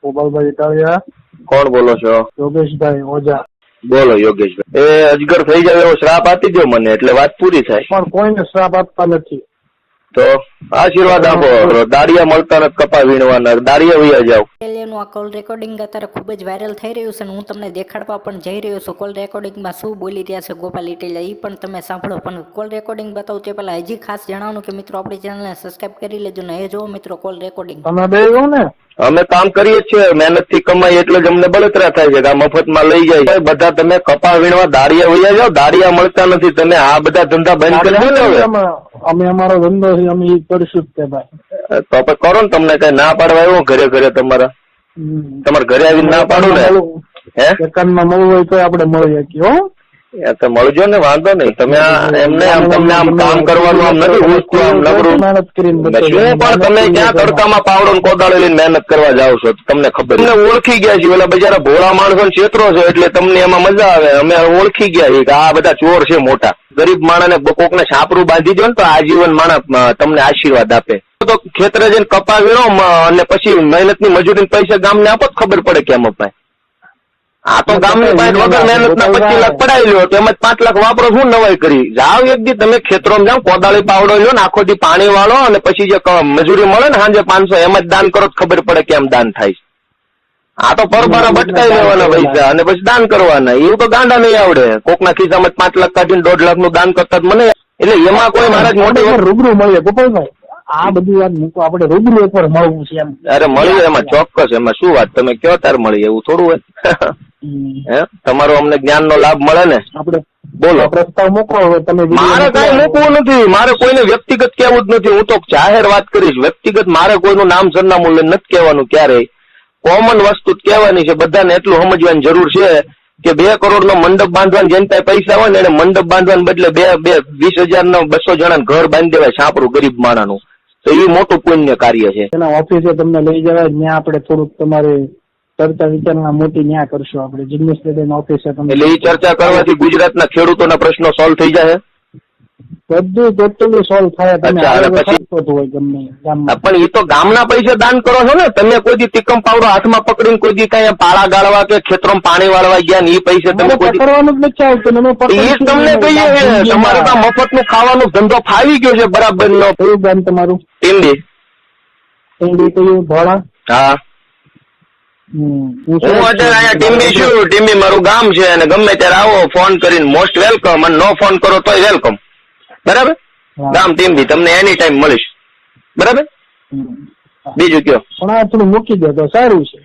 ગોપાલભાઈ ઇટાલિયા. કોણ બોલો છો? યોગેશભાઈ ઓઝા. બોલો યોગેશભાઈ. એ અજગર થઈ જાય એવો શ્રાપ આપી દો મને, એટલે વાત પૂરી થાય. પણ કોઈને શ્રાપ આપતા નથી. તો આશીર્વાદ આપો. દાળિયા મળતા નથી કપા વીણવાના, દાળિયા વૈયા જાવ. નું આ કોલ રેકોર્ડિંગ અત્યારે ખૂબ જ વાયરલ થઈ રહ્યું છે અને હું તમને દેખાડવા પણ જઈ રહ્યો છું. કોલ રેકોર્ડિંગમાં શું બોલી રહ્યા છે ગોપાલ ઇટાલિયા એ પણ તમે સાંભળો. પણ કોલ રેકોર્ડિંગ બતાવું તે પહેલા હજી ખાસ જણાવવાનું કે મિત્રો આપણી ચેનલને સબસ્ક્રાઇબ કરી લેજો ને એ જો મિત્રો કોલ રેકોર્ડિંગ. તમે બે છો ને? અમે કામ કરીએ છીએ, મહેનત થી કમાઈ એટલે જ અમને બળતરા થાય છે કે આ મફતમાં લઈ જાય. બધા તમે કપા વીણવા દાળિયા વૈયા જાવ, દાળિયા મળતા નથી. તમે આ બધા ધંધા બંધ કરી દો ને હવે. અમે અમારો ધંધો છે, અમે ઈ કરીશું જ તે ભાઈ. તો આપણે કરો ને. તમને કઈ ના પાડવા આવ્યો ઘરે ઘરે તમારા ઘરે આવીને ના પાડું ને? હે સેકન્ડમાં મળવું હોય તો આપણે મળી શકીએ. હો તો મળજો ને, વાંધો નહીં. તમે એમને આમ તમને આમ કામ કરવાનું આમ નથી ઉઠતું, આમ નબળું મહેનત કરીને શું પણ તમે ક્યાં તડકામાં પાવડો ને કોદાળો લઈને મહેનત કરવા જાવ છો? તમને ખબર તમને ઓળખી ગયા છે. પેલા બજારા ભોળા માણસો ક્ષેત્રો છે એટલે તમને એમાં મજા આવે. અમે ઓળખી ગયા છીએ કે આ બધા ચોર છે મોટા. ગરીબ માણસને કોકને છાપરું બાંધી દો ને તો આજીવન માણસ તમને આશીર્વાદ આપે. તો ખેતરે જઈને કપા વીણો અને પછી મહેનતની મજૂરી પૈસા ગામને આપો જ ખબર પડે કેમ અપાય. આ તો ગામની પાસે વગર મહેનત ના 25 લાખ પડાવી લો તો એમાં 5 લાખ વાપરો. શું નવાઈ કરી? જાવ એક દી તમે ખેતરોમાં જાઓ, કોદાળી પાવડો લો ને આખો દી પાણી વાળો અને પછી જે મજૂરી મળે ને સાંજે 500 એમ જ દાન કરો ખબર પડે કેમ દાન થાય. આ તો પરબારા ભટકાઈ લેવાના પૈસા અને પછી દાન કરવાના. એવું તો ગાંડા નહીં આવડે. કોકના ખિસ્સામાં 5 લાખ કાઢીને 1.5 લાખ નું દાન કરતા જ મને. એટલે એમાં કોઈ મહારાજ મોટી રૂબરૂ મળીએ ગોપાલભાઈ. આ બધી વાત મૂકો, આપણે રૂબરૂ ઉપર મળવું છે એમ. અરે મળીએ એમાં ચોક્કસ. એમાં શું વાત, તમે કયો તાર મળીએ એવું થોડું હોય. હે તમારો અમને જ્ઞાન નો લાભ મળે ને. આપણે બોલો પ્રસ્તાવ મૂકો. તમે મારે કઈ મૂકવું નથી. મારે કોઈને વ્યક્તિગત કહેવું જ નથી. હું તો જાહેર વાત કરીશ. વ્યક્તિગત મારે કોઈનું નામ સરનામું લઈને નથી કહેવાનું ક્યારેય. કોમન વસ્તુ જ કહેવાની છે. બધાને એટલું સમજવાની જરૂર છે કે 2 કરોડ નો મંડપ બાંધવાની જેને ત્યાં પૈસા હોય ને એને મંડપ બાંધવાને બદલે 20,000 નો 200 જણા ઘર બાંધી દેવાય છાપરું ગરીબ માણાનું. તો એ મોટું પુણ્ય કાર્ય છે. એના ઓફિસે તમને લઈ જવાય. ત્યાં આપણે થોડુંક તમારે ચર્ચા વિચારણા મોટી ન્યા કરશું. આપણે જિગ્નેશ રેડ્ડીના ઓફિસે એટલે એ ચર્ચા કરવાથી ગુજરાતના ખેડૂતોના પ્રશ્નો સોલ્વ થઈ જાય. બધું ટોટલી સોલ્વ થાય. હોય ગમે ગામમાં. પણ એ તો ગામના પૈસા દાન કરો છો ને તમે. કોઈ દી તિકમ પાવડો હાથમાં પકડીને કોઈ દી કઈ પાળા ગાળવા કે ખેતરમાં પાણી વાળવા ગયા ને એ પૈસા તમે કોઈ કરવાનું જ નથી આવતું. એ તમને કહીએ તમારે તો મફત નું ખાવાનું ધંધો ફાવી ગયો છે બરાબર નો. કયું ગામ તમારું? ટીંબી. ટીંબી કયું? ભોળા. હા હું અત્યારે અહીંયા ટીંબી છું. ટીંબી મારું ગામ છે અને ગમે ત્યારે આવો ફોન કરીને મોસ્ટ વેલકમ, અને નો ફોન કરો તોય વેલકમ. બરાબર? ગામ ટીંબી, તમને એની ટાઈમ મળીશ. બરાબર? બીજું કયો? પણ આ થોડું મૂકી દે તો સારું છે.